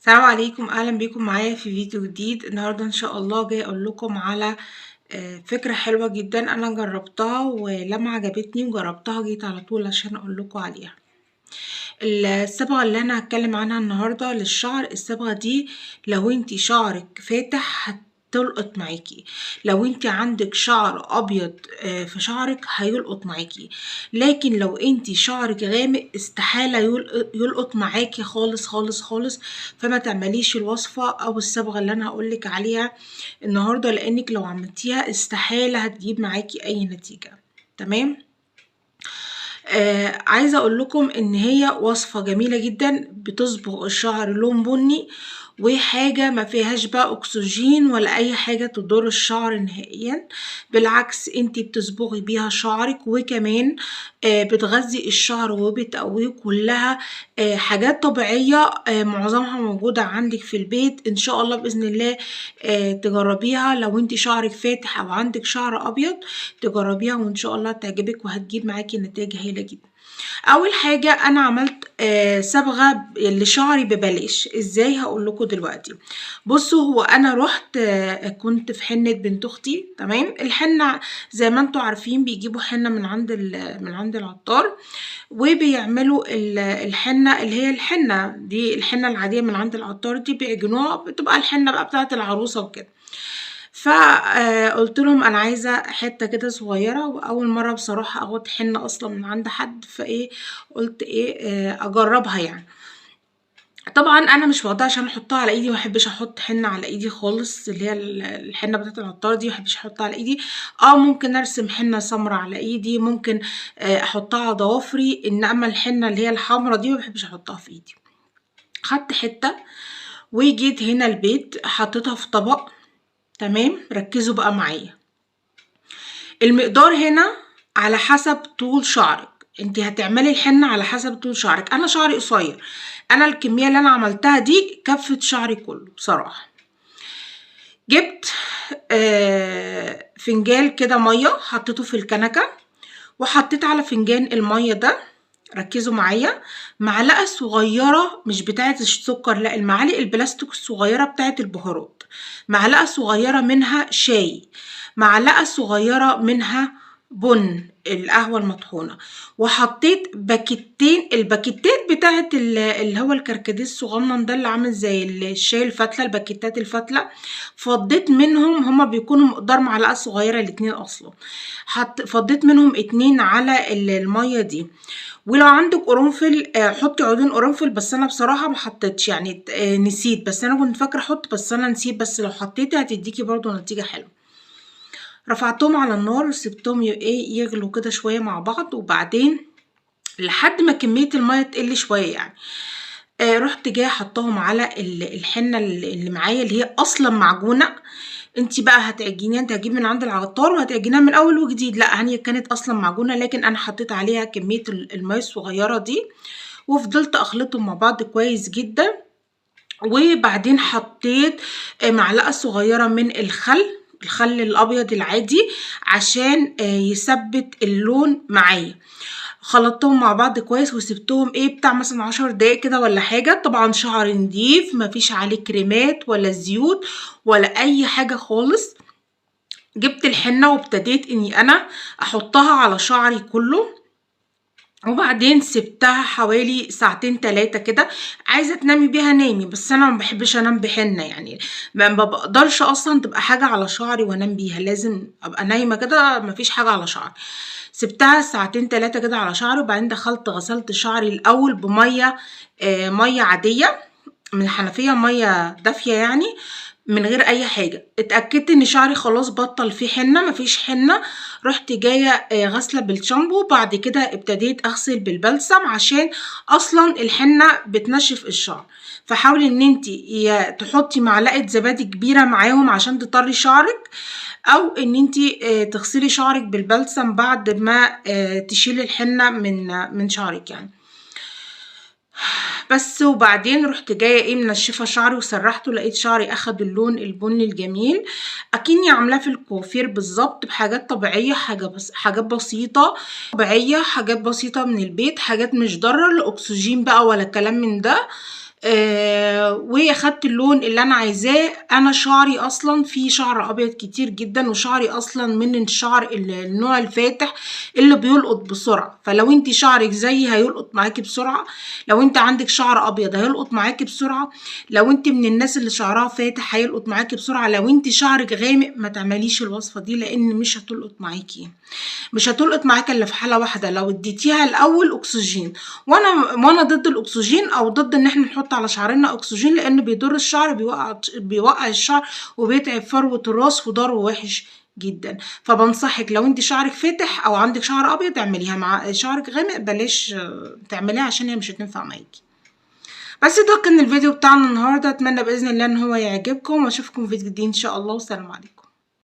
السلام عليكم، اهلا بيكم معايا في فيديو جديد. النهارده ان شاء الله جاي اقول لكم على فكره حلوه جدا انا جربتها، ولما عجبتني وجربتها جيت على طول عشان اقول لكم عليها. الصبغه اللي انا هتكلم عنها النهارده للشعر، الصبغه دي لو انتي شعرك فاتح هتلقط معاكي، لو انتي عندك شعر ابيض في شعرك هيلقط معاكي، لكن لو انتي شعرك غامق استحالة يلقط معاكي خالص خالص خالص. فما تعمليش الوصفة او الصبغة اللي انا هقولك عليها النهاردة، لانك لو عملتيها استحالة هتجيب معاكي اي نتيجة. تمام. عايزة اقول لكم ان هي وصفة جميلة جدا، بتصبغ الشعر لون بني، وحاجة ما فيهاش بقى اكسجين ولا اي حاجة تضر الشعر نهائيا. بالعكس انتي بتصبغي بيها شعرك، وكمان بتغذي الشعر وبتقويه. كلها حاجات طبيعية، معظمها موجودة عندك في البيت. ان شاء الله بإذن الله تجربيها لو انتي شعرك فاتح او عندك شعر ابيض، تجربيها وان شاء الله تعجبك وهتجيب معاكي نتائج هايلة جدا. اول حاجة انا عملت صبغة لشعري ببلاش. ازاي؟ هقول لكم دلوقتي. بصوا، هو انا رحت كنت في حنة بنت اختي. تمام. الحنة زي ما انتوا عارفين بيجيبوا حنة من عند العطار، وبيعملوا الحنة اللي هي الحنة دي، الحنة العادية من عند العطار دي بيعجنوها، بتبقى الحنة بقى بتاعت العروسة وكده. فقلت لهم انا عايزه حته كده صغيره، واول مره بصراحه اخد حنه اصلا من عند حد، فايه قلت ايه اجربها يعني. طبعا انا مش واخداها عشان احطها على ايدي، ما بحبش احط حنه على ايدي خالص، اللي هي الحنه بتاعت العطار دي ما بحبش احطها على ايدي. ممكن ارسم حنه سمراء على ايدي، ممكن احطها على ضوافري، انما الحنه اللي هي الحمراء دي ما بحبش احطها في ايدي. خدت حته وجيت هنا البيت حطيتها في طبق. تمام. ركزوا بقى معايا، المقدار هنا على حسب طول شعرك. انت هتعملي الحنة على حسب طول شعرك. انا شعري قصير، انا الكمية اللي انا عملتها دي كفت شعري كله بصراحة. جبت فنجان كده مية، حطيته في الكنكة، وحطيت على فنجان المية ده، ركزوا معايا، معلقة صغيرة مش بتاعة السكر، لا، المعالق البلاستيك الصغيرة بتاعة البهارات، معلقة صغيرة منها شاي، معلقة صغيرة منها بن القهوة المطحونة، وحطيت باكيتين، الباكيتات بتاعة اللي هو الكركديه الصغنن ده اللي عامل زي الشاي الفتلة، الباكيتات الفتلة، فضيت منهم، هما بيكونوا مقدار معلقة صغيرة الاتنين اصلا، فضيت منهم 2 على المية دي. ولو عندك قرنفل حطي عودين قرنفل، بس انا بصراحه ما حطيتش يعني، نسيت، بس انا كنت فاكره احط، بس انا نسيت، بس لو حطيتي هتديكي برضو نتيجه حلوه. رفعتهم على النار وسبتهم يغلوا كده شويه مع بعض، وبعدين لحد ما كميه الميه تقل شويه يعني، رحت جايه حطاهم على الحنه اللي معايا، اللي هي اصلا معجونه. انتي بقى هتعجنيها، انت هتجيبي من عند العطار وهتعجنيها من اول وجديد، لا هي كانت اصلا معجونه، لكن انا حطيت عليها كميه الميه الصغيره دي، وفضلت اخلطهم مع بعض كويس جدا. وبعدين حطيت معلقه صغيره من الخل الابيض العادي، عشان يثبت اللون معايا. خلطتهم مع بعض كويس وسبتهم بتاع مثلا 10 دقايق كده ولا حاجة. طبعا شعر نضيف مفيش عليه كريمات ولا زيوت ولا اي حاجة خالص. جبت الحنة وابتديت اني انا احطها على شعري كله، وبعدين سبتها حوالي ساعتين 3 كده. عايزه تنامي بيها نامي، بس انا ما بحبش انام بحنه يعني، ما بقدرش اصلا تبقى حاجه على شعري وانام بيها، لازم ابقى نايمه كده مفيش حاجه على شعري. سبتها ساعتين 3 كده على شعري، وبعدين دخلت غسلت شعري الاول بميه، ميه عاديه من الحنفيه، ميه دافيه يعني، من غير اي حاجه. اتاكدت ان شعري خلاص بطل فيه حنه، مفيش حنه، رحت جايه غاسله بالشامبو. بعد كده ابتديت اغسل بالبلسم، عشان اصلا الحنه بتنشف الشعر. فحاولي ان انت يا تحطي معلقه زبادي كبيره معاهم عشان تطري شعرك، او ان انت تغسلي شعرك بالبلسم بعد ما تشيلي الحنه من شعرك يعني. بس وبعدين رحت جايه منشفه شعري وسرحته، لقيت شعري اخد اللون البني الجميل، اكني عاملاه في الكوافير بالظبط، بحاجات طبيعيه، حاجات بسيطه طبيعيه، حاجات بسيطه من البيت، حاجات مش ضاره الاكسجين بقى ولا كلام من ده. واخدت اللون اللي انا عايزاه. انا شعري اصلا فيه شعر ابيض كتير جدا، وشعري اصلا من الشعر النوع الفاتح اللي بيلقط بسرعه، فلو انت شعرك زيي هيلقط معاكي بسرعه، لو انت عندك شعر ابيض هيلقط معاكي بسرعه، لو انت من الناس اللي شعرها فاتح هيلقط معاكي بسرعه، لو انت شعرك غامق ما تعمليش الوصفه دي لان مش هتلقط معاكي، مش هتلقط معاك الا في حاله واحده، لو اديتيها الاول اكسجين. وانا ضد الاكسجين، او ضد ان احنا نحط على شعرنا اكسجين، لان بيضر الشعر، بيوقع الشعر وبيتعب فروه الراس وضره وحش جدا. فبنصحك لو انت شعرك فاتح او عندك شعر ابيض اعمليها، مع شعرك غامق بلاش تعمليها عشان هي مش هتنفع معاكي. بس ده كان الفيديو بتاعنا النهارده، اتمنى باذن الله ان هو يعجبكم، واشوفكم في فيديو جديد ان شاء الله، والسلام عليكم.